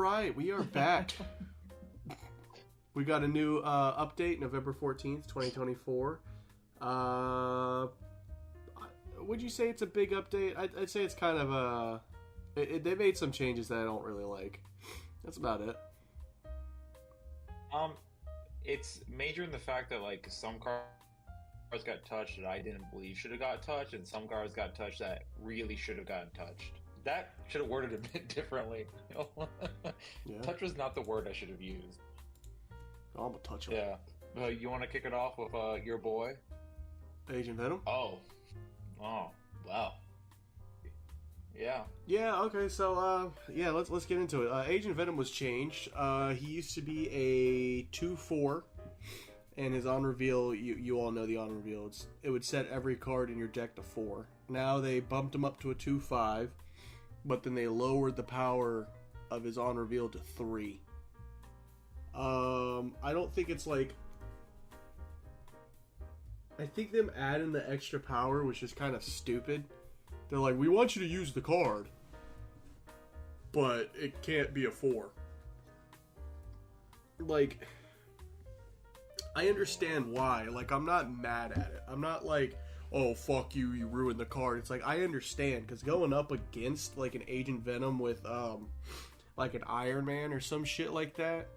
right, we are back. We got a new update, November 14th, 2024. Would you say it's a big update? I'd say it's kind of a... they made some changes that I don't really like. That's about it. It's major in the fact that, like, some cars got touched that I didn't believe should have got touched, and some cars got touched that really should have gotten touched. That should have worded a bit differently. Yeah. Touch was not the word I should have used. I'm gonna touch him. Yeah. You want to kick it off with your boy? Agent Venom? Oh, wow. Yeah. Yeah, okay, so, let's get into it. Agent Venom was changed. He used to be a 2/4, and his on reveal, you all know the on reveal, it would set every card in your deck to 4. Now they bumped him up to a 2/5, but then they lowered the power of his on reveal to 3. I don't think it's like... I think them adding the extra power was just kind of stupid. They're like, we want you to use the card, but it can't be a 4. Like, I understand why. Like, I'm not mad at it. I'm not like, oh, fuck you, you ruined the card. It's like, I understand, because going up against, like, an Agent Venom with, like, an Iron Man or some shit like that,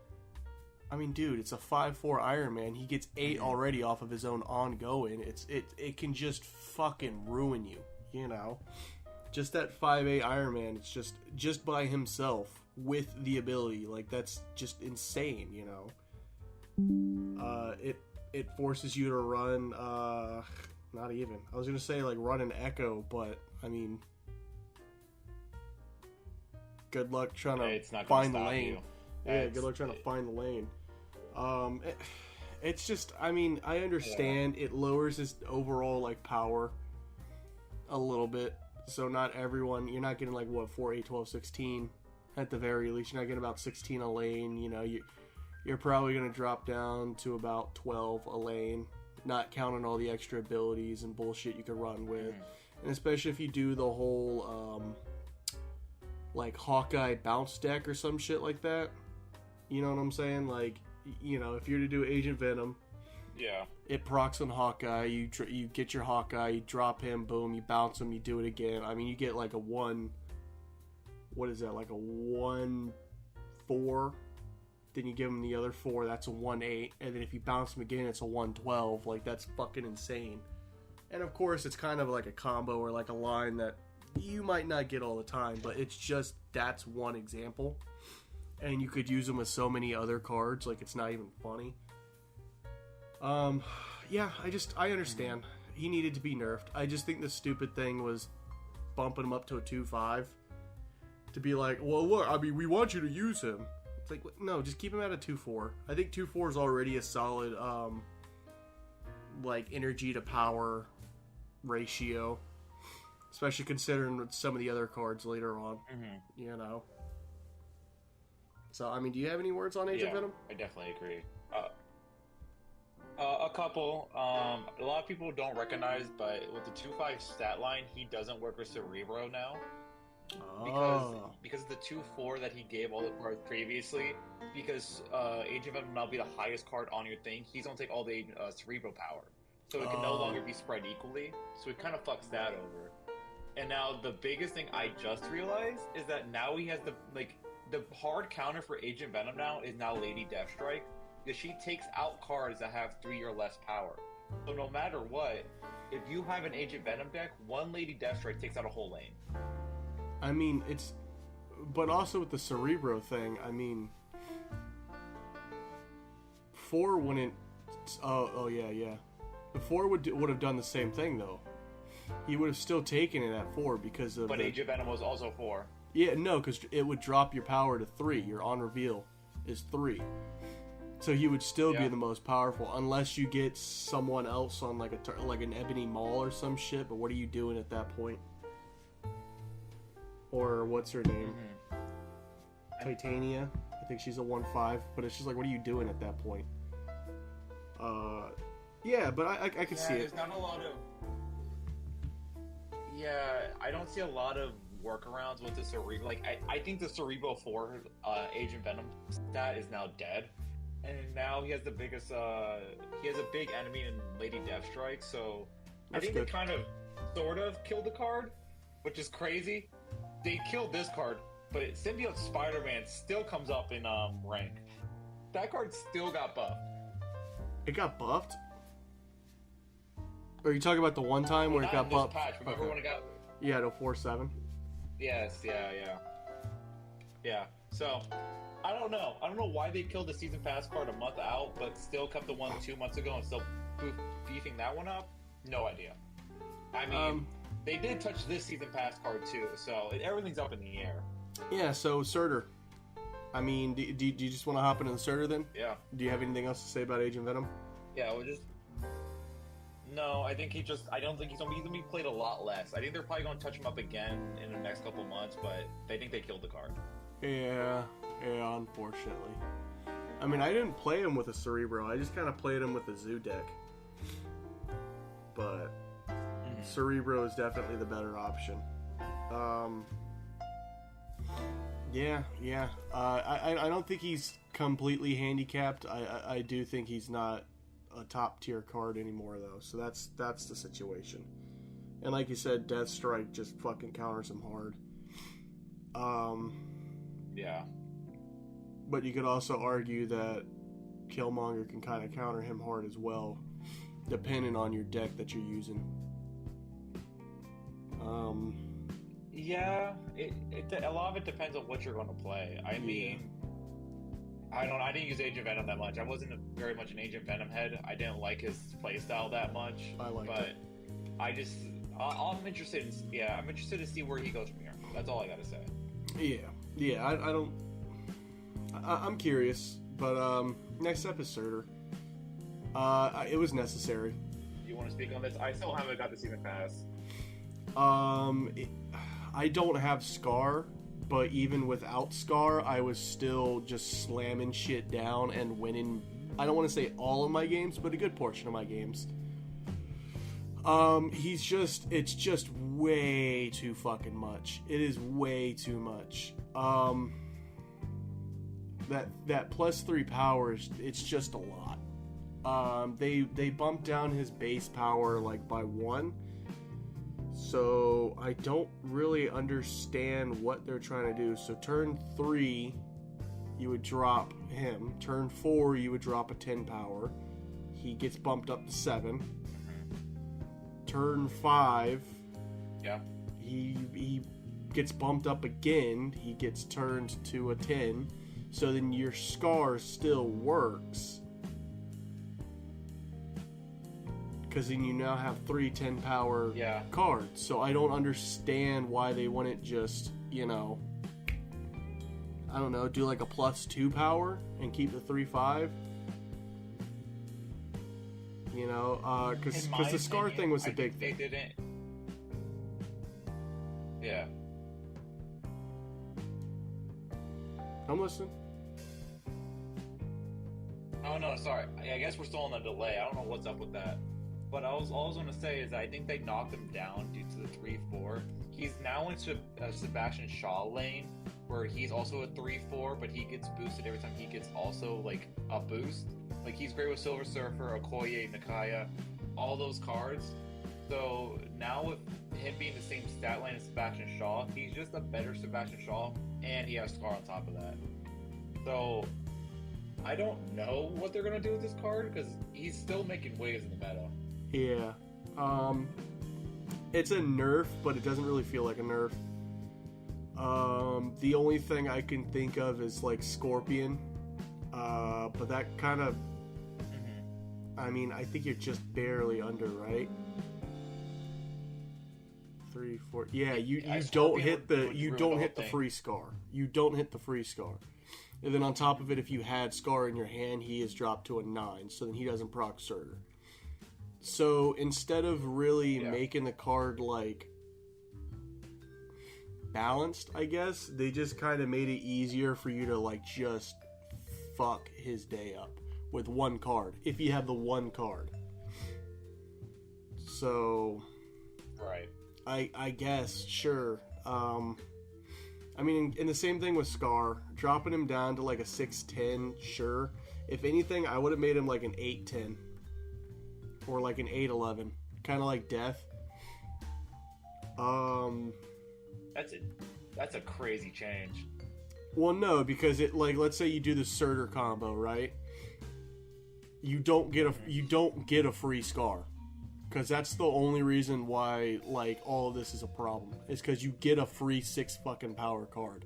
I mean, dude, it's a 5/4 Iron Man. He gets 8 already off of his own ongoing. It can just fucking ruin you, you know? Just that 5/8 Iron Man, it's just by himself with the ability. Like, that's just insane, you know? It forces you to run, not even. I was gonna say, like, run an Echo, but, I mean... Good luck trying to find the lane. Yeah, good luck trying to find the lane. It's just, I mean, I understand it lowers his overall, like, power a little bit. So not everyone, you're not getting, like, what, 4, 8, 12, 16 at the very least. You're not getting about 16 a lane, you know. You're probably going to drop down to about 12 a lane, not counting all the extra abilities and bullshit you can run with. And especially if you do the whole, like, Hawkeye bounce deck or some shit like that. You know what I'm saying? Like, you know, if you're to do Agent Venom, Yeah. it procs on Hawkeye, you get your Hawkeye, you drop him, boom, you bounce him, you do it again. I mean, you get like a 1, what is that, like a 1/4, then you give him the other 4, that's a 1/8, and then if you bounce him again, it's a 1/12. Like, that's fucking insane. And of course, it's kind of like a combo or like a line that you might not get all the time, but it's just, that's one example. And you could use them with so many other cards, like, it's not even funny. Yeah, I understand. He needed to be nerfed. I just think the stupid thing was bumping him up to a 2/5. To be like, well, look, I mean, we want you to use him. It's like, no, just keep him at a 2/4. I think 2/4 is already a solid, like, energy to power ratio. Especially considering some of the other cards later on, you know. So, I mean, do you have any words on Agent Venom? I definitely agree. A couple. A lot of people don't recognize, but with the 2/5 stat line, he doesn't work with Cerebro now. Because of the 2/4 that he gave all the cards previously, because Agent Venom will now be the highest card on your thing, he's going to take all the Cerebro power. So it can no longer be spread equally. So it kind of fucks that over. And now the biggest thing I just realized is that now he has the hard counter for Agent Venom now is now Lady Deathstrike, because she takes out cards that have 3 or less power. So no matter what, if you have an Agent Venom deck, one Lady Deathstrike takes out a whole lane. I mean, but also with the Cerebro thing, I mean, 4 wouldn't, yeah. The 4 would have done the same thing, though. He would have still taken it at 4 because of... But Agent Venom was also 4. Yeah, no, because it would drop your power to 3. Your on reveal is 3. So he would still be the most powerful, unless you get someone else on like an Ebony Maul or some shit. But what are you doing at that point? Or what's her name? Titania. I think she's a 1/5. But it's just like, what are you doing at that point? Yeah, but I can see it. There's not a lot of... Yeah, I don't see a lot of workarounds with the Cerebro. Like, I think the Cerebro 4 Agent Venom stat is now dead. And now he has the biggest, he has a big enemy in Lady Deathstrike, so That's I think good. they kind of, sort of killed the card, which is crazy. They killed this card, but Symbiote Spider-Man still comes up in rank. That card still got buffed. It got buffed? Or are you talking about the one time where it got buffed? Patch. Remember when it got... Yeah, to 4-7. Yes, yeah. So, I don't know. I don't know why they killed the Season Pass card a month out, but still kept the one 2 months ago and still beefing that one up? No idea. I mean, they did touch this Season Pass card too, so everything's up in the air. Yeah, so Surtur. I mean, do you just want to hop into the Surtur then? Yeah. Do you have anything else to say about Agent Venom? Yeah, we'll just... No, I think I don't think he's gonna be played a lot less. I think they're probably gonna touch him up again in the next couple months, but they think they killed the card. Yeah, unfortunately. I mean, I didn't play him with a Cerebro. I just kind of played him with a Zoo deck. But Cerebro is definitely the better option. Yeah. I don't think he's completely handicapped. I do think he's not a top tier card anymore though. So that's the situation. And like you said, Deathstrike just fucking counters him hard. Yeah. But you could also argue that Killmonger can kind of counter him hard as well, depending on your deck that you're using. Yeah, a lot of it depends on what you're going to play. I mean, I didn't use Agent Venom that much. I wasn't very much an Agent Venom head. I didn't like his playstyle that much. I liked it. I'm interested I'm interested to see where he goes from here. That's all I gotta say. Yeah. I'm curious, but next up is Surtur. It was necessary. You want to speak on this? I still haven't got the Season Pass. I don't have Scar, but even without Scar, I was still just slamming shit down and winning. I don't want to say all of my games, but a good portion of my games. It's just way too fucking much. It is way too much. That +3 power, it's just a lot. They bumped down his base power like by 1. So I don't really understand what they're trying to do. So turn 3, you would drop him. Turn 4, you would drop a 10 power. He gets bumped up to 7. Turn 5, yeah, he gets bumped up again. He gets turned to a 10. So then your Scar still works. Because then you now have 3 10 power cards. So I don't understand why they wouldn't just, I don't know, do like a +2 power and keep the 3/5. Because the Scar thing was the big thing. They didn't. Yeah. I'm listening. Oh no, sorry. I guess we're still on the delay. I don't know what's up with that. But all I was going to say is I think they knocked him down due to the 3/4. He's now into Sebastian Shaw lane, where he's also a 3/4, but he gets boosted every time he gets also like a boost. Like he's great with Silver Surfer, Okoye, Nakaya, all those cards. So now with him being the same stat line as Sebastian Shaw, he's just a better Sebastian Shaw, and he has Scar on top of that. So I don't know what they're gonna do with this card because he's still making waves in the meta. Yeah. It's a nerf, but it doesn't really feel like a nerf. The only thing I can think of is like Scorpion. But that kind of... I mean, I think you're just barely under, right? 3, 4... Yeah, you don't hit the free Scar. You don't hit the free Scar. And then on top of it, if you had Scar in your hand, he is dropped to a 9. So then he doesn't proc Surtur. So instead of really making the card like balanced, I guess, they just kind of made it easier for you to like just fuck his day up with one card if you have the one card. So right, I guess sure. I mean, and the same thing with Scar. Dropping him down to like a 6'10", sure. If anything, I would have made him like an 8'10". Or like an 8'11". Kind of like Death. That's a crazy change. Well, no, because it, like, let's say you do the Surtur combo, right? You don't get a free Scar. Because that's the only reason why, like, all of this is a problem. Is because you get a free 6 fucking power card.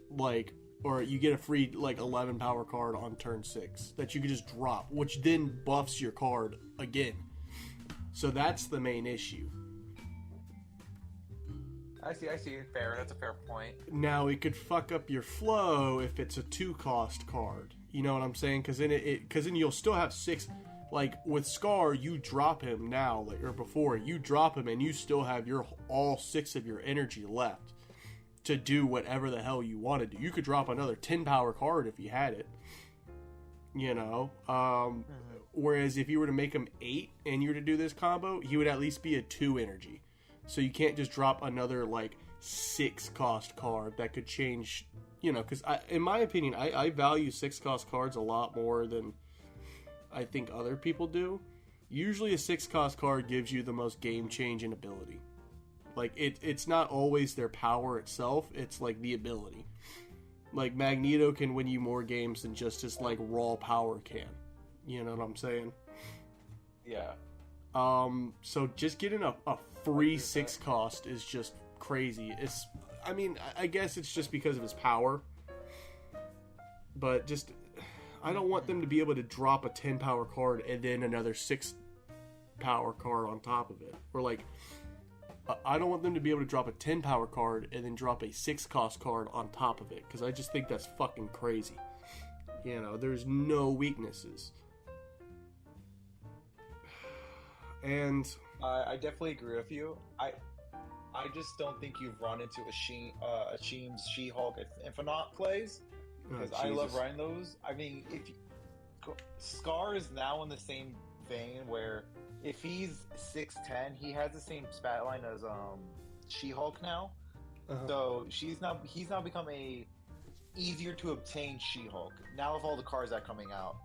Like, or you get a free, like, 11 power card on turn 6. That you can just drop. Which then buffs your card again. So that's the main issue. I see. Fair. That's a fair point. Now, it could fuck up your flow if it's a 2-cost card. You know what I'm saying? Because then you'll still have 6... Like, with Scar, you drop him now, like, or before, you drop him and you still have all 6 of your energy left to do whatever the hell you want to do. You could drop another 10 power card if you had it, you know? Whereas if you were to make him 8 and you were to do this combo, he would at least be a 2 energy. So you can't just drop another, like, 6-cost card that could change, you know, because in my opinion, I value 6-cost cards a lot more than I think other people do. Usually a 6-cost card gives you the most game-changing ability. Like, it's not always their power itself, it's, like, the ability. Like, Magneto can win you more games than just his, like, raw power can. You know what I'm saying? Yeah. So just getting a free 6-cost is just crazy. I mean, I guess it's just because of his power. But just... I don't want them to be able to drop a 10 power card and then another 6 power card on top of it. Or like, I don't want them to be able to drop a 10 power card and then drop a 6-cost card on top of it. Because I just think that's fucking crazy. You know, there's no weaknesses. And... I definitely agree with you. I just don't think you've run into a Sheem's She-Hulk Infinite plays. Because I love running those. I mean, Scar is now in the same vein where if he's 6'10", he has the same stat line as She-Hulk now. Uh-huh. So he's now become a easier to obtain She-Hulk now with all the cards that are coming out.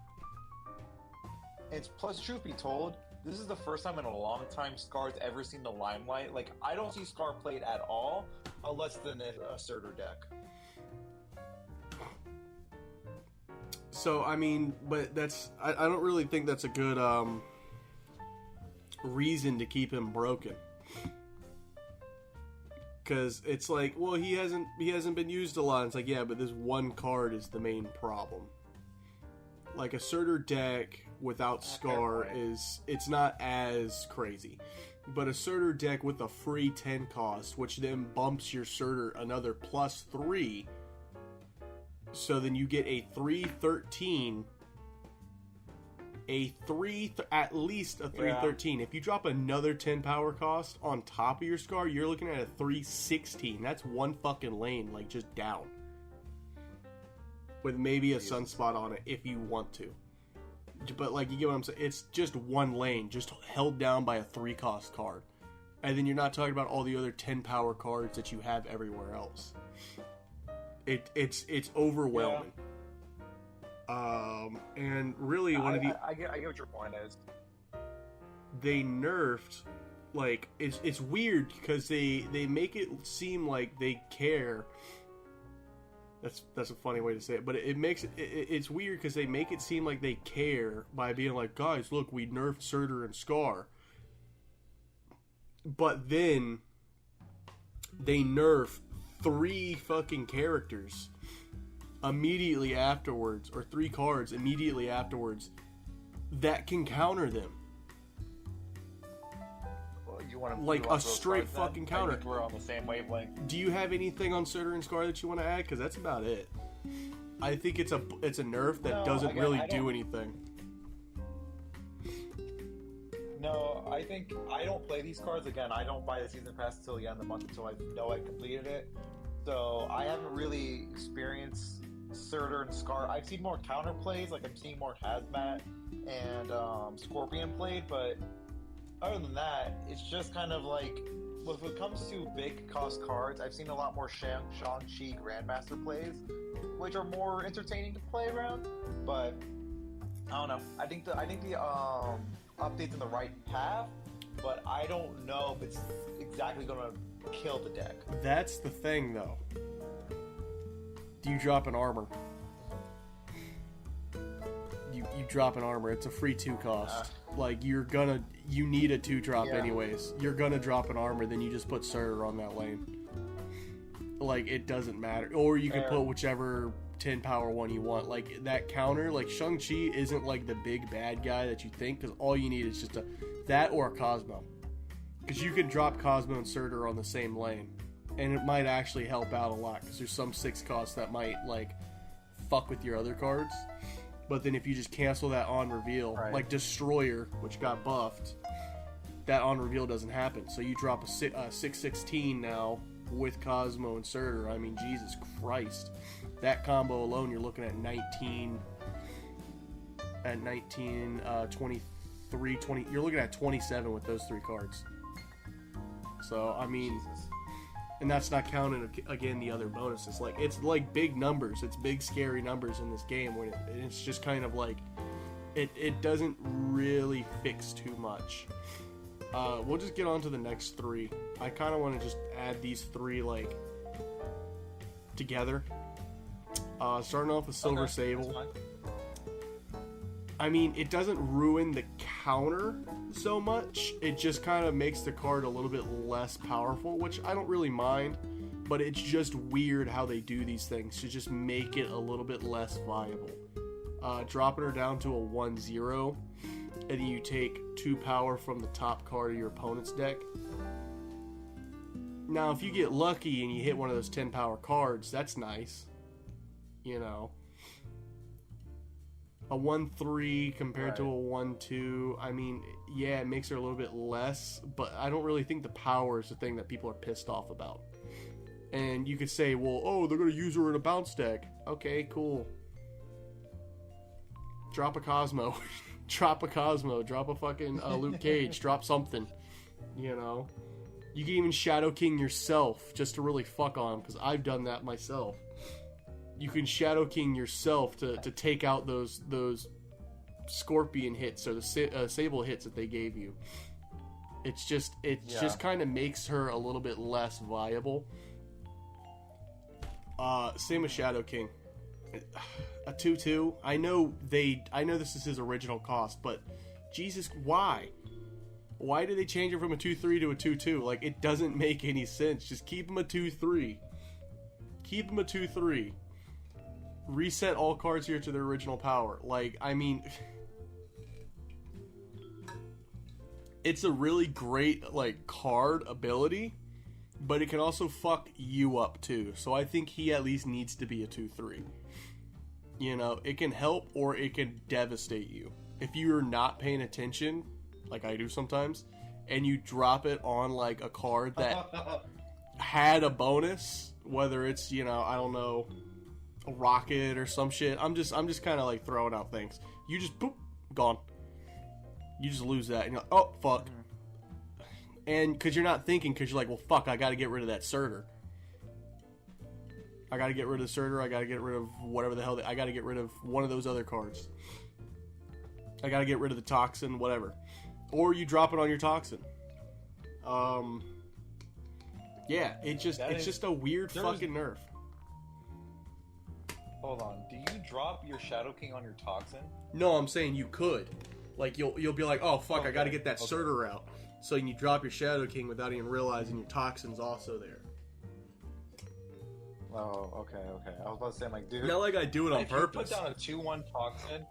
And plus, truth be told, this is the first time in a long time Scar's ever seen the limelight. Like, I don't see Scar played at all unless it's in a Surtur deck. So, I mean, but that's... I don't really think that's a good reason to keep him broken. Because it's like, well, he hasn't been used a lot. It's like, yeah, but this one card is the main problem. Like, a Surtur deck without Scar it's not as crazy. But a Surtur deck with a free 10 cost, which then bumps your Surtur another +3... So then you get a 3/13, at least a 3/13. If you drop another 10 power cost on top of your Scar, you're looking at a 3/16. That's one fucking lane, like, just down. With maybe a Sunspot on it, if you want to. But, like, you get what I'm saying? It's just one lane, just held down by a 3-cost card. And then you're not talking about all the other 10 power cards that you have everywhere else. It's overwhelming. Yeah. And really, I get what your point is. They nerfed, like, it's weird because they make it seem like they care. That's a funny way to say it, but it's weird because they make it seem like they care by being like, guys, look, we nerfed Surtur and Scar. But then they nerf 3 fucking characters immediately afterwards, or 3 cards immediately afterwards that can counter them. Well, you want to like a straight fucking counter. I think we're on the same wavelength. Do you have anything on Surtur and Scar that you want to add? Because that's about it. I think it's a nerf that doesn't really do anything. No, I think I don't play these cards. Again, I don't buy the season pass until the end of the month until I know I completed it. So I haven't really experienced Surtur and Scar. I've seen more counter plays, like I'm seeing more Hazmat and Scorpion played, but other than that, it's just kind of like if it comes to big cost cards, I've seen a lot more Shang-Chi Grandmaster plays, which are more entertaining to play around. But I don't know. I think the update's in the right path, but I don't know if it's exactly gonna kill the deck. That's the thing, though. Do you drop an armor? You drop an armor. It's a free 2 cost. Like, you need a 2-drop anyways. You're gonna drop an armor, then you just put Surtur on that lane. Like, it doesn't matter. Or you can put whichever 10 power one you want. Like, that counter, like, Shang-Chi isn't like the big bad guy that you think, because all you need is just that or a Cosmo. Because you can drop Cosmo and Surtur on the same lane. And it might actually help out a lot, because there's some 6 costs that might, like, fuck with your other cards. But then if you just cancel that on reveal, like Destroyer, which got buffed, that on reveal doesn't happen. So you drop a 6/16 now with Cosmo and Surtur. I mean, Jesus Christ. That combo alone, you're looking at 19, 23, 20. You're looking at 27 with those 3 cards. So, I mean... Jesus. And that's not counting, again, the other bonuses. Like, it's like big numbers. It's big, scary numbers in this game. When it's just kind of like, it doesn't really fix too much. We'll just get on to the next 3. I kind of want to just add these 3, like, together. Starting off with Silver Sable. I mean, it doesn't ruin the counter so much. It just kind of makes the card a little bit less powerful, which I don't really mind. But it's just weird how they do these things to just make it a little bit less viable. Dropping her down to a 1/0, and then you take 2 power from the top card of your opponent's deck. Now, if you get lucky and you hit one of those 10 power cards, that's nice. You know. A 1/3 compared to a 1/2, I mean, yeah, it makes her a little bit less, but I don't really think the power is the thing that people are pissed off about. And you could say, well, oh, they're going to use her in a bounce deck. Okay, cool. Drop a Cosmo. Drop a Cosmo. Drop a fucking Luke Cage. Drop something. You know? You can even Shadow King yourself just to really fuck on, because I've done that myself. You can Shadow King yourself to take out those Scorpion hits or the Sable hits that they gave you. It just kind of makes her a little bit less viable. Same with Shadow King. A 2/2. I know this is his original cost, but Jesus, why? Why did they change it from a 2/3 to a 2/2? Like, it doesn't make any sense. Just keep him a 2/3. Keep him a 2/3. Reset all cards here to their original power. Like, I mean, it's a really great, like, card ability, but it can also fuck you up too. So I think he at least needs to be a 2/3. You know, it can help or it can devastate you. If you're not paying attention, like I do sometimes, and you drop it on, like, a card that had a bonus, whether it's, you know, I don't know, a rocket or some shit. I'm just kind of like throwing out things. You just boop, gone. You just lose that, and you're like, oh fuck. And because you're not thinking, because you're like, well, fuck, I got to get rid of that Surtur. I got to get rid of the Surtur. I got to get rid of whatever the hell. I got to get rid of one of those other cards. I got to get rid of the Toxin, whatever. Or you drop it on your Toxin. Yeah, it's just a weird fucking nerf. Hold on. Do you drop your Shadow King on your Toxin? No, I'm saying you could. Like, you'll be like, oh, fuck, I gotta get that Surtur out. So you drop your Shadow King without even realizing your Toxin's also there. Oh, okay. I was about to say, I'm like, dude... Not like I do it on purpose. If you put down a 2/1 Toxin...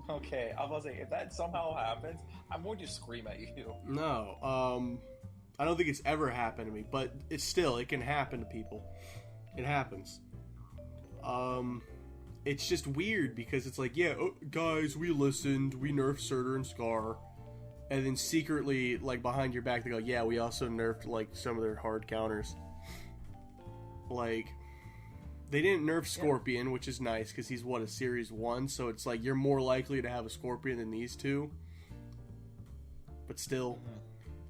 Okay, I was about to say, if that somehow happens, I'm going to scream at you. No, I don't think it's ever happened to me, but it can happen to people. It happens. It's just weird because it's like, yeah, guys, we listened, we nerfed Surtur and Scar, and then secretly, like, behind your back, they go, yeah, we also nerfed, like, some of their hard counters. Like, they didn't nerf Scorpion, which is nice, because he's, a Series 1, so it's like, you're more likely to have a Scorpion than these two. But still,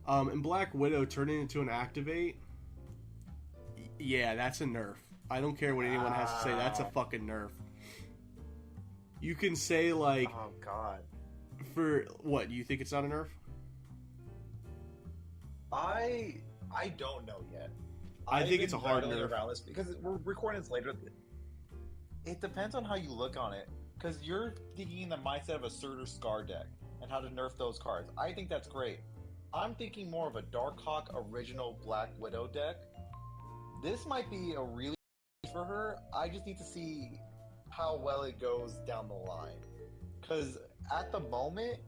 And Black Widow turning into an activate. Yeah, that's a nerf. I don't care what anyone has to say. That's a fucking nerf. You can say like, oh god, for what? You think it's not a nerf? I don't know yet. I think it's a hard battling nerf around this because we're recording this later. It depends on how you look on it, because you're thinking in the mindset of a Surtur Scar deck and how to nerf those cards. I think that's great. I'm thinking more of a Darkhawk original Black Widow deck. This might be a really for her. I just need to see how well it goes down the line, because at the moment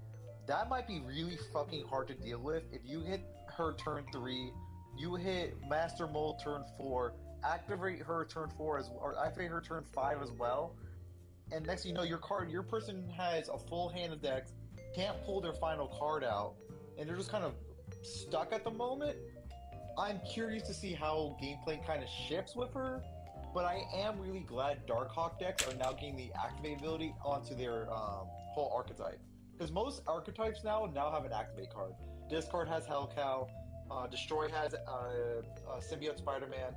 that might be really fucking hard to deal with. If you hit her turn 3, you hit Master Mold turn 4, activate her turn 4 or activate her turn 5 as well, and next thing you know, your person has a full hand of decks, can't pull their final card out, and they're just kind of stuck at the moment. I'm curious to see how gameplay kind of shifts with her, but I am really glad Darkhawk decks are now getting the activate ability onto their whole archetype. Because most archetypes now have an activate card. Discard has Hellcow, Destroy has Symbiote Spider-Man.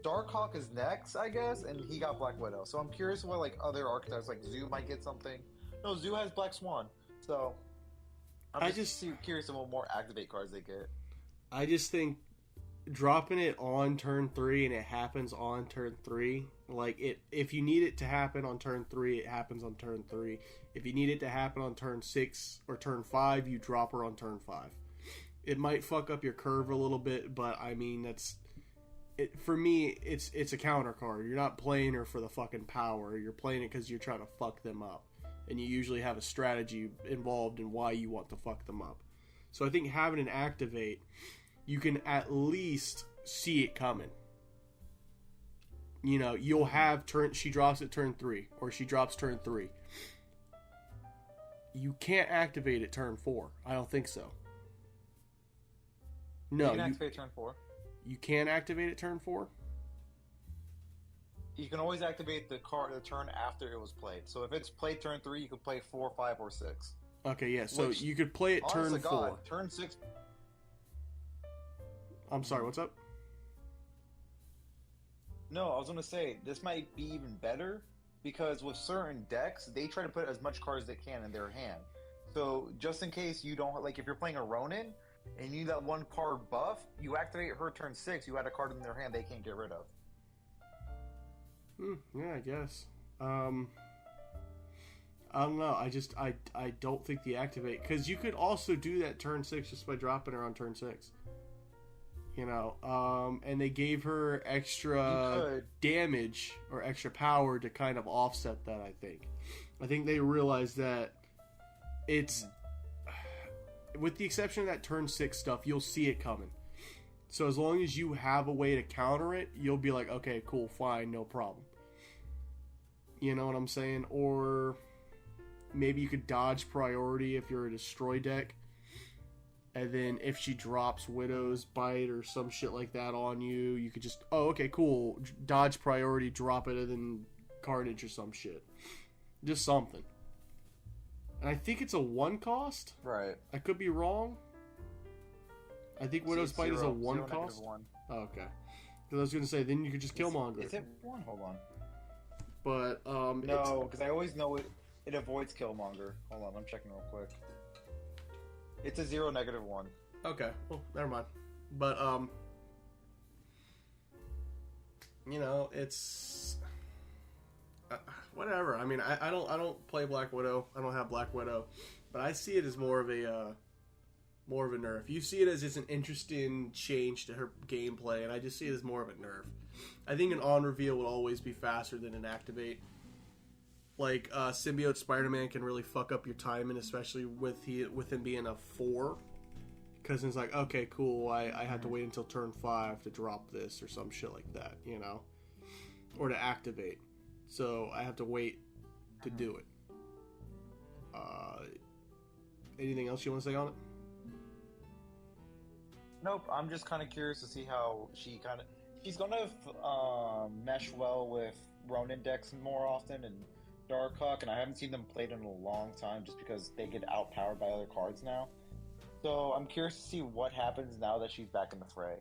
Darkhawk is next, I guess, and he got Black Widow. So I'm curious what like other archetypes, like Zoo might get something. No, Zoo has Black Swan. So I'm just curious of what more activate cards they get. I just think dropping it on turn 3 and it happens on turn 3, like if you need it to happen on turn 3, it happens on turn 3. If you need it to happen on turn 6 or turn 5, you drop her on turn 5. It might fuck up your curve a little bit, but I mean that's it. For me, it's a counter card. You're not playing her for the fucking power. You're playing it because you're trying to fuck them up, and you usually have a strategy involved in why you want to fuck them up. So I think having an activate, you can at least see it coming. You know, you'll have she drops at turn 3, or she drops turn 3. You can't activate at turn 4. I don't think so. No, you can activate turn 4. You can activate at turn 4? You can always activate the turn after it was played. So if it's played turn 3, you can play 4, 5, or 6. Okay, yeah, so you could play it turn 4. Turn 6... I'm sorry, what's up? No, I was going to say, this might be even better, because with certain decks, they try to put as much cards as they can in their hand. So, just in case you don't... Like, if you're playing a Ronin, and you need that one card buff, you activate her turn 6, you add a card in their hand they can't get rid of. Yeah, I guess. I don't know. I don't think the activate... Because you could also do that turn 6 just by dropping her on turn 6. You know, and they gave her extra damage or extra power to kind of offset that, I think. I think they realized that it's... With the exception of that turn 6 stuff, you'll see it coming. So as long as you have a way to counter it, you'll be like, okay, cool, fine, no problem. You know what I'm saying? Or maybe you could dodge priority if you're a destroy deck. And then if she drops Widow's Bite or some shit like that on you, you could just, oh, okay, cool, dodge priority, drop it, and then Carnage or some shit. Just something. And I think it's a 1 cost. Right. I could be wrong. I think Widow's Bite is a 1 cost. 1. Oh, okay. Because I was going to say, then you could just Killmonger. Is it 1? Hold on. But, no, because I always know it avoids Killmonger. Hold on, I'm checking real quick. It's a 0 -1. Okay, well, never mind. But, you know, it's... whatever. I mean, I don't play Black Widow. I don't have Black Widow. But I see it as more of a nerf. You see it as it's an interesting change to her gameplay, and I just see it as more of a nerf. I think an on reveal will always be faster than an activate. Like, Symbiote Spider-Man can really fuck up your timing, especially with him being a 4. Because it's like, okay, cool, I had to wait until turn 5 to drop this or some shit like that, you know? Or to activate. So I have to wait to do it. Anything else you want to say on it? Nope, I'm just kind of curious to see how she's going to mesh well with Ronin decks more often and Darkhawk, and I haven't seen them played in a long time just because they get outpowered by other cards now. So I'm curious to see what happens now that she's back in the fray.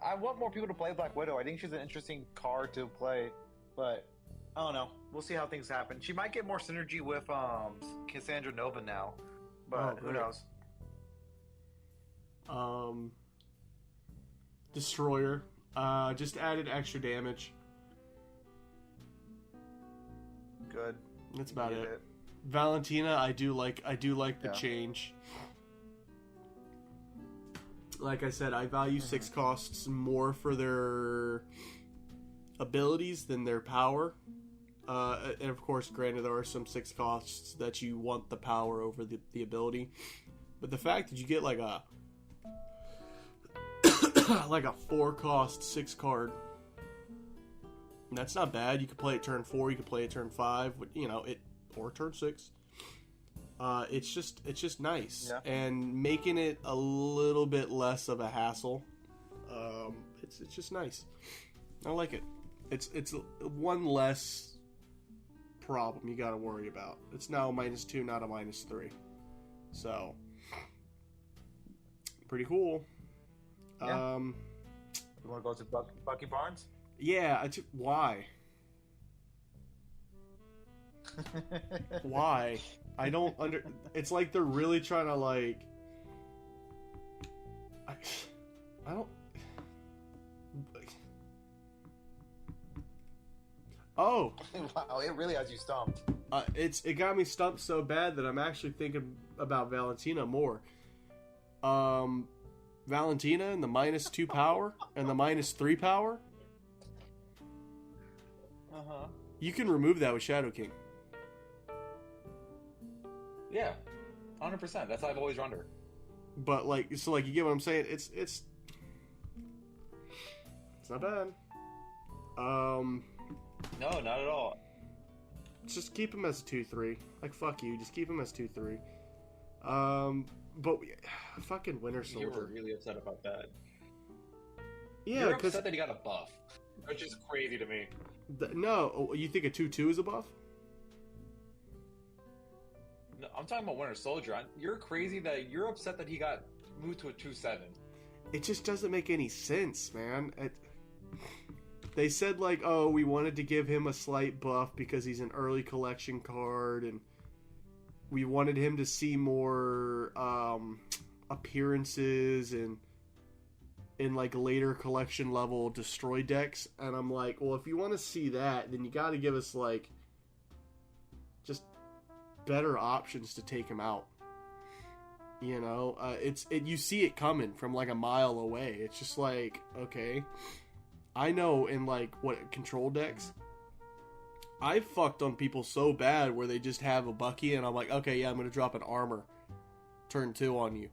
I want more people to play Black Widow. I think she's an interesting card to play, but I don't know. We'll see how things happen. She might get more synergy with Cassandra Nova now, but who knows? Destroyer. Just added extra damage. Good. That's about it. Valentina, I do like the change. Like I said, I value 6 costs more for their abilities than their power. And of course, granted, there are some 6 costs that you want the power over the ability. But the fact that you get like a like a 4 cost 6 card, that's not bad. You could play it turn 4, you could play it turn 5, or turn 6. It's just nice, and making it a little bit less of a hassle. It's just nice. I like it. It's one less problem you got to worry about. It's now a -2, not a -3. So pretty cool. Yeah. You want to go to Bucky Barnes? Yeah. Why? Why? I don't it's like they're really trying to like I don't Oh, wow, it really has you stumped. It got me stumped so bad that I'm actually thinking about Valentina more. Valentina and the -2 power and the -3 power. You can remove that with Shadow King. Yeah, 100%. That's how I've always run her. But you get what I'm saying? It's not bad. No, not at all. Just keep him as a 2/3. Like, fuck you. Just keep him as 2/3. But fucking Winter Soldier. You were really upset about that. Yeah, you're upset that he got a buff, which is crazy to me. No, you think a 2/2 is a buff? No, I'm talking about Winter Soldier. You're crazy that you're upset that he got moved to a 2/7. It just doesn't make any sense, man. They said we wanted to give him a slight buff because he's an early collection card, and we wanted him to see more appearances and in later collection level destroy decks. And I'm like, well, if you want to see that, then you got to give us just better options to take him out. You see it coming from a mile away. It's just okay. I know in control decks, I've fucked on people so bad where they just have a Bucky and I'm like, okay, yeah, I'm gonna drop an armor turn 2 on you,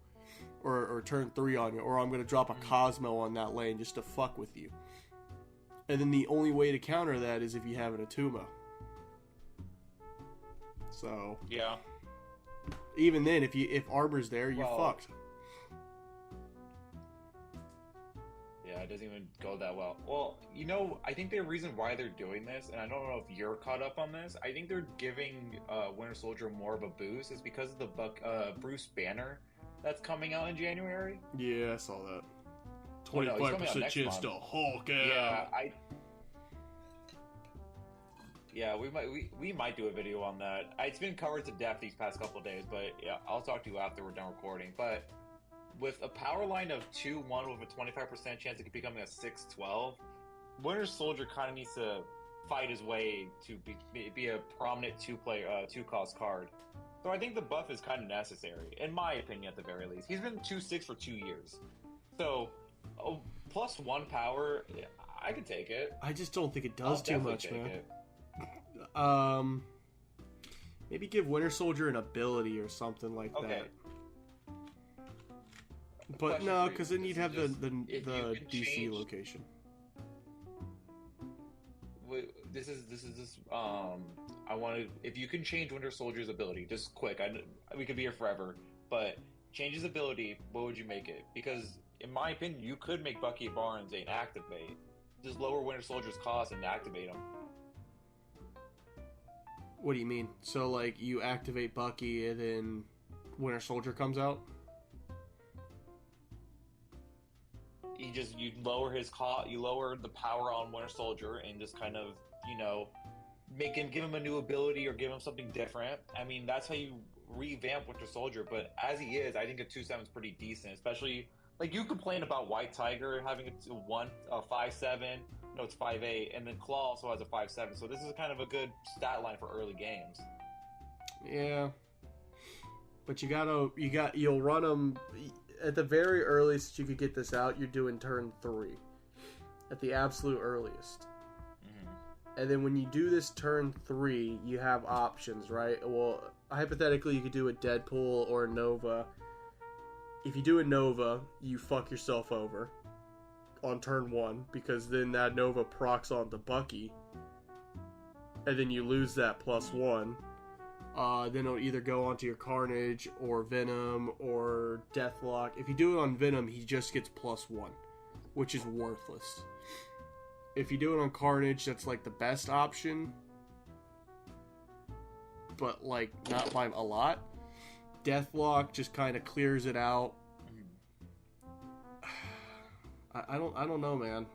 or turn 3 on you, or I'm gonna drop a Cosmo on that lane just to fuck with you. And then the only way to counter that is if you have an Atuma. So yeah, even then, if armor's there, you're fucked. Yeah, it doesn't even go that well. Well, I think the reason why they're doing this, and I don't know if you're caught up on this, I think they're giving Winter Soldier more of a boost is because of the Bruce Banner that's coming out in January. Yeah, I saw that. 25% chance to Hulk out. Yeah, we might do a video on that. It's been covered to death these past couple of days, but yeah, I'll talk to you after we're done recording. But with a power line of 2-1 with a 25% chance of becoming a 6-12, Winter Soldier kind of needs to fight his way to be a prominent 2-cost card. So I think the buff is kind of necessary, in my opinion, at the very least. He's been 2-6 for 2 years. So, +1 power, I could take it. I just don't think it does too much, man. It. Maybe give Winter Soldier an ability or something like that. But no, because then you'd have the DC location. I wanted, if you can change Winter Soldier's ability, just quick. We could be here forever, but change his ability. What would you make it? Because in my opinion, you could make Bucky Barnes an activate. Just lower Winter Soldier's cost and activate him. What do you mean? So you activate Bucky and then Winter Soldier comes out? you lower his cost, you lower the power on Winter Soldier, and just kind of give him a new ability or give him something different. I mean, that's how you revamp Winter Soldier. But as he is, I think a 2.7 is pretty decent, especially. Like, you complain about White Tiger having a 5.7. No, it's 5.8. And then Claw also has a 5.7. So this is kind of a good stat line for early games. Yeah. But you'll run them... At the very earliest you could get this out, you're doing turn 3. At the absolute earliest. Mm-hmm. And then when you do this turn 3, you have options, right? Well, hypothetically, you could do a Deadpool or a Nova. If you do a Nova, you fuck yourself over on turn 1, because then that Nova procs onto Bucky, and then you lose that +1. Then it'll either go onto your Carnage or Venom or Deathlock. If you do it on Venom, he just gets +1, which is worthless. If you do it on Carnage, that's like the best option, but like not by a lot. Deathlock just kind of clears it out. I don't know, man.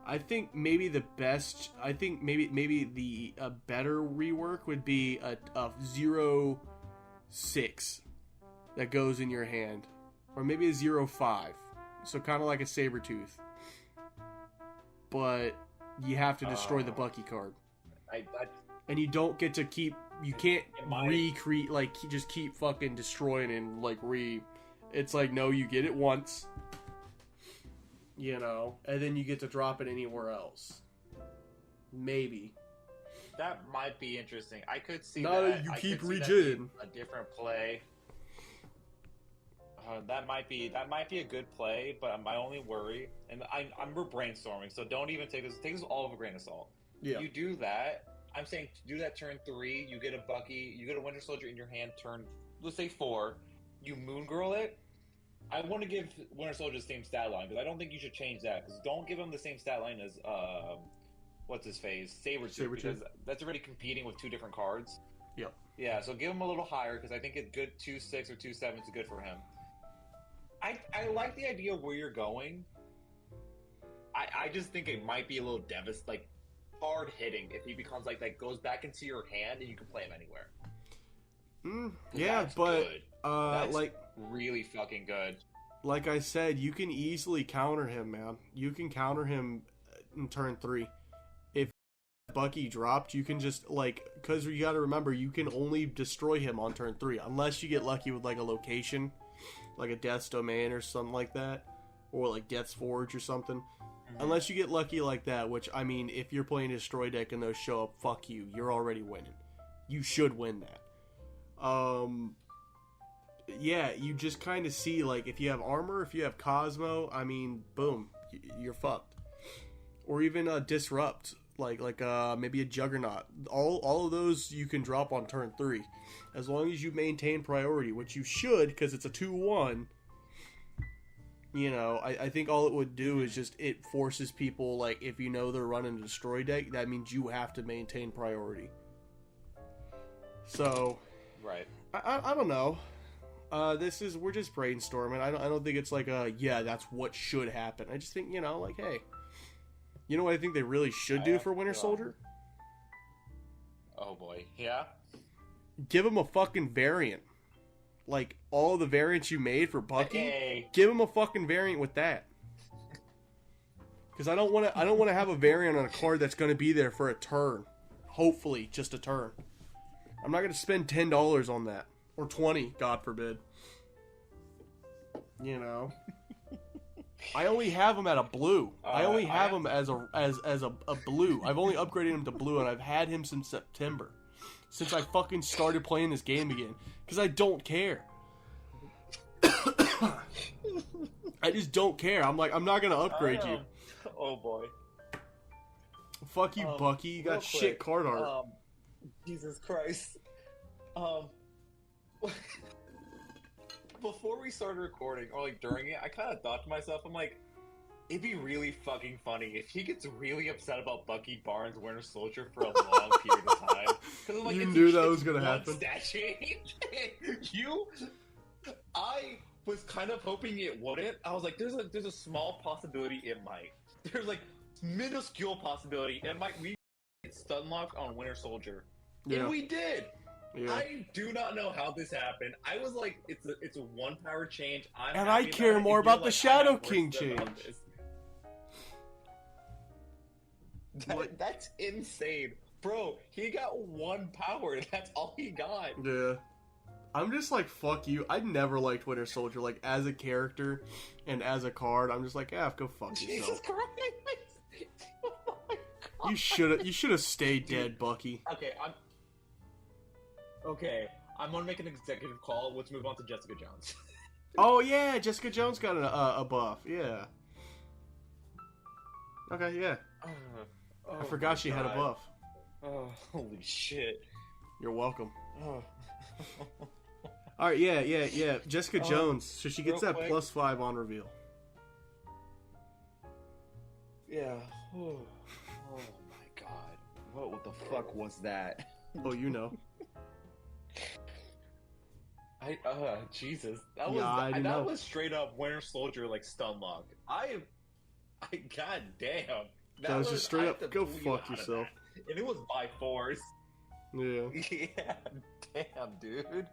I think maybe the best. I think maybe the better rework would be a 0.6 that goes in your hand, or maybe a 0.5. So kind of like a Sabretooth, but you have to destroy the Bucky card. And you don't get to keep. You can't recreate, like, just keep fucking destroying and like It's like, no, you get it once, and then you get to drop it anywhere else. Maybe. That might be interesting. I could see no, that. You I keep could see regen. That a different play. That might be a good play, but my only worry, and we're brainstorming, so don't even take this all with a grain of salt. Yeah. You do that. I'm saying do that turn 3. You get a Bucky. You get a Winter Soldier in your hand. Turn, let's say 4. You Moon Girl it. I want to give Winter Soldier the same stat line, because I don't think you should change that. Because don't give him the same stat line as what's his face, Sabretooth, because that's already competing with 2 different cards. Yep. Yeah. So give him a little higher, because I think a good 2.6 or 2.7 is good for him. I like the idea of where you're going. I just think it might be a little devastating, hard hitting if he becomes like that, goes back into your hand and you can play him anywhere. Yeah, but good. That's like really fucking good. Like I said, you can easily counter him, man. You can counter him in turn 3. If Bucky dropped, you can just because you got to remember, you can only destroy him on turn 3 unless you get lucky with like a location, like a Death's Domain or something like that, or like Death's Forge or something. Mm-hmm. Unless you get lucky like that, which, I mean, if you're playing a Destroy deck and those show up, fuck you. You're already winning. You should win that. Yeah, you just kind of see, like, if you have armor, if you have Cosmo, I mean, boom, you're fucked. Or even a Disrupt, like maybe a Juggernaut. All of those you can drop on turn 3, as long as you maintain priority, which you should, because it's a 2-1. I think all it would do is just, it forces people, like, if they're running a Destroy deck, that means you have to maintain priority. So, right. I don't know. We're just brainstorming. I don't think it's like that's what should happen. I just think, like, hey, you know what I think they really should do for Winter Soldier? Oh boy, yeah. Give him a fucking variant. Like, all the variants you made for Bucky, hey. Give him a fucking variant with that. Because I don't want to have a variant on a card that's going to be there for a turn. Hopefully, just a turn. I'm not going to spend $10 on that. Or 20, God forbid. I only have him at a blue. I only have him as a blue. I've only upgraded him to blue, and I've had him since September. Since I fucking started playing this game again. Because I don't care. I just don't care. I'm like, I'm not going to upgrade you. Oh boy. Fuck you, Bucky. You got shit card art. Jesus Christ. Before we started recording, or like during it, I kind of thought to myself, I'm like, it'd be really fucking funny if he gets really upset about Bucky Barnes Winter Soldier for a long period of time. Like, you knew that was gonna happen. Stat change. was kind of hoping it wouldn't. I was like, there's a small possibility it might. There's like minuscule possibility it might. We stun lock on Winter Soldier, and we did. Yeah. I do not know how this happened. I was like, it's a 1 power change. And I care more about the Shadow King change. That's insane. Bro, he got 1 power. That's all he got. Yeah. I'm just like, fuck you. I never liked Winter Soldier, like, as a character and as a card. I'm just like, go fuck yourself. Jesus Christ. Oh my God. You should have stayed dead, Bucky. Okay, I'm gonna make an executive call. Let's move on to Jessica Jones. Oh, yeah, Jessica Jones got a buff. Yeah. Okay, yeah. I forgot she had a buff. Oh, holy shit. You're welcome. Oh. Alright, yeah. Jessica Jones. So she gets that quick. +5 on reveal. Yeah. Oh my God. What the fuck was that? Oh, you know. Jesus. I know. That was straight up Winter Soldier, like, stun lock. God damn. That was just straight I up, had to go pull you fuck out of yourself. that. And it was by force. Yeah. Yeah, damn, dude.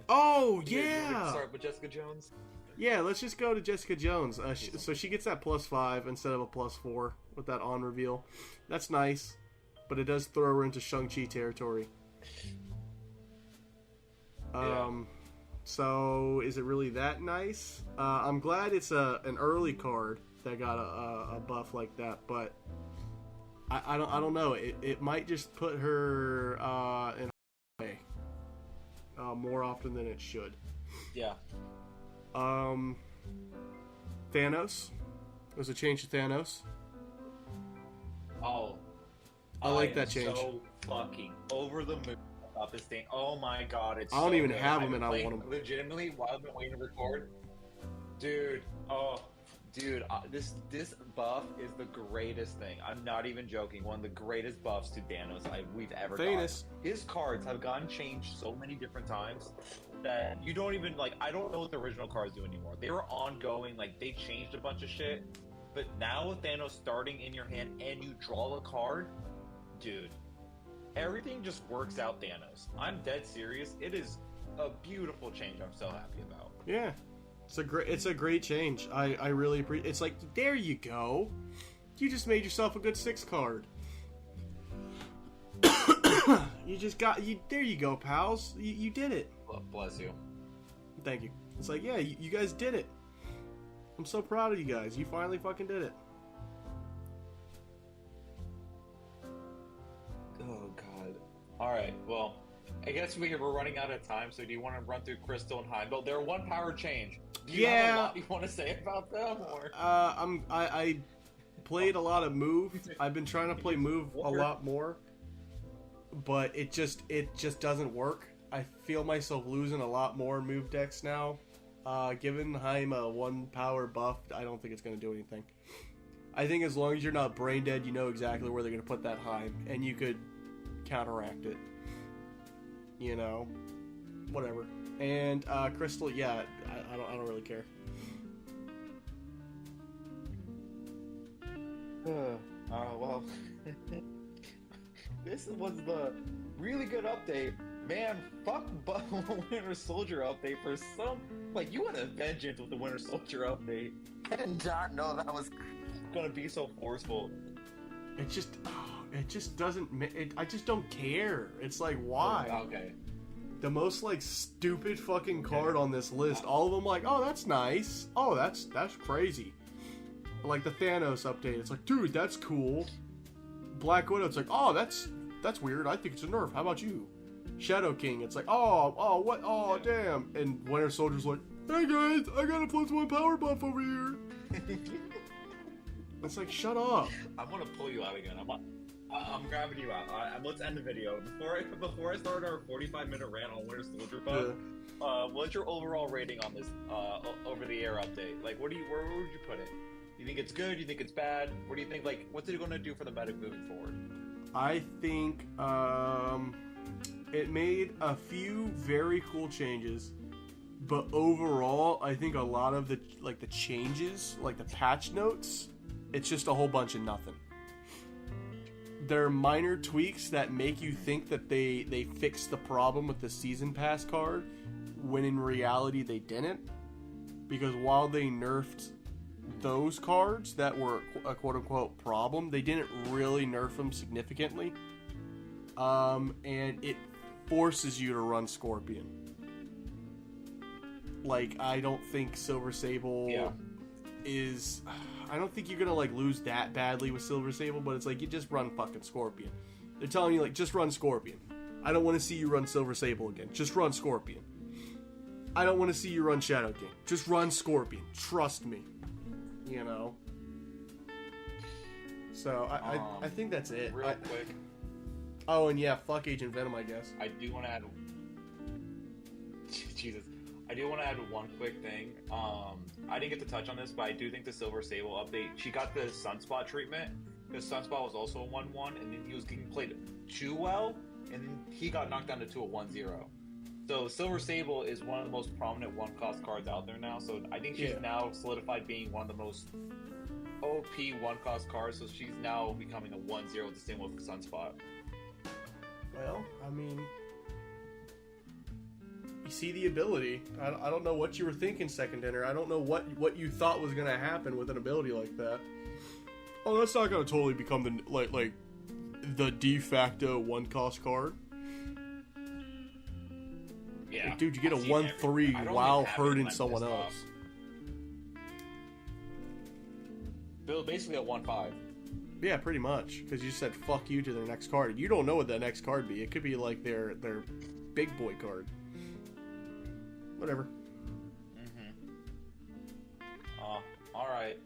Oh, You yeah! start with Jessica Jones? Yeah, let's just go to Jessica Jones. So she gets that +5 instead of a +4 with that on reveal. That's nice, but it does throw her into Shang-Chi territory. So is it really that nice? I'm glad it's an early card that got a buff like that, but I don't know. It might just put her in way more often than it should. Yeah. Thanos. There's a change to Thanos. Oh. I like that change. So fucking over the moon about this thing. Oh my God, it's I don't so even good. have them I've and been I playing want them. legitimately while I've been waiting to record. Dude, this buff is the greatest thing. I'm not even joking. One of the greatest buffs to Thanos we've ever Thanos. gotten. His cards have gotten changed so many different times that you don't even, like, I don't know what the original cards do anymore. They were ongoing, like, they changed a bunch of shit. But now with Thanos starting in your hand and you draw a card, dude, everything just works out Thanos. I'm dead serious. It is a beautiful change I'm so happy about. Yeah. It's a great change. I really appreciate. It's like, there you go. You just made yourself a good 6 card. You just got you. There you go, pals. You did it. Bless you. Thank you. It's like, yeah, you guys did it. I'm so proud of you guys. You finally fucking did it. Oh God. All right. Well, I guess we're running out of time. So do you want to run through Crystal and Heimdall? They're 1 power change. Do you have a lot you want to say about them? Or I played a lot of Move. I've been trying to play Move a lot more, but it just doesn't work. I feel myself losing a lot more in Move decks now. Given Heim a 1 power buff, I don't think it's going to do anything. I think as long as you're not brain dead, you know exactly where they're going to put that Heim, and you could counteract it. You know, whatever. And Crystal, yeah, I don't really care. Well, this was the really good update. Man, fuck Winter Soldier update for some. Like, you had a vengeance with the Winter Soldier update. I did not know that was gonna be so forceful. It just doesn't. I just don't care. It's like, why? Okay. The most like stupid fucking card on this list. All of them like, oh, that's nice. Oh, that's crazy. Like the Thanos update. It's like, dude, that's cool. Black Widow. It's like, oh, that's weird. I think it's a nerf. How about you? Shadow King. It's like, oh, what? Oh, damn. And Winter Soldier's like, hey guys, I got a +1 power buff over here. It's like, shut up. I'm gonna pull you out again. I'm grabbing you out. Let's end the video. Before I start our 45-minute rant on Winter Soldier buff, what's your overall rating on this over-the-air update? Like, where would you put it? You think it's good? You think it's bad? What do you think? Like, what's it going to do for the meta moving forward? I think it made a few very cool changes, But overall, I think a lot of the changes, like the patch notes, it's just a whole bunch of nothing. There are minor tweaks that make you think that they fixed the problem with the season pass card, when in reality they didn't. Because while they nerfed those cards that were a quote-unquote problem, they didn't really nerf them significantly. And it forces you to run Scorpion. Like, I don't think Silver Sable is... I don't think you're gonna, like, lose that badly with Silver Sable, but it's like, you just run fucking Scorpion. They're telling you, like, just run Scorpion. I don't want to see you run Silver Sable again. Just run Scorpion. I don't want to see you run Shadow King. Just run Scorpion. Trust me. You know? So, I think that's it. Real quick. Oh, and yeah, fuck Agent Venom, I guess. I do want to add... Jesus. I do want to add one quick thing. I didn't get to touch on this, but I do think the Silver Sable update, she got the Sunspot treatment, because Sunspot was also a 1-1, and then he was getting played too well, and then he got knocked down to a 1-0. So Silver Sable is one of the most prominent one-cost cards out there now, so I think she's now solidified being one of the most OP one-cost cards, so she's now becoming a 1-0 the same with Sunspot. Well, I mean... You see the ability. I don't know what you were thinking, Second Dinner. I don't know what you thought was going to happen with an ability like that. Oh, that's not going to totally become the like the de facto one-cost card. Yeah. Like, dude, you get a 1-3 while hurting someone else. Basically a 1-5. Yeah, pretty much. Because you said fuck you to their next card. You don't know what that next card be. It could be like their big boy card. Whatever. Alright.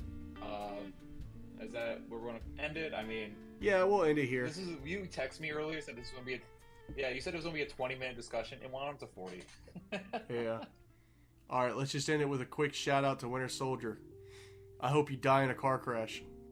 Is that we're going to end it? I mean... Yeah, we'll end it here. You texted me earlier, said this was going to be you said it was going to be a 20-minute discussion. It went on to 40. Yeah. Alright, let's just end it with a quick shout-out to Winter Soldier. I hope you die in a car crash.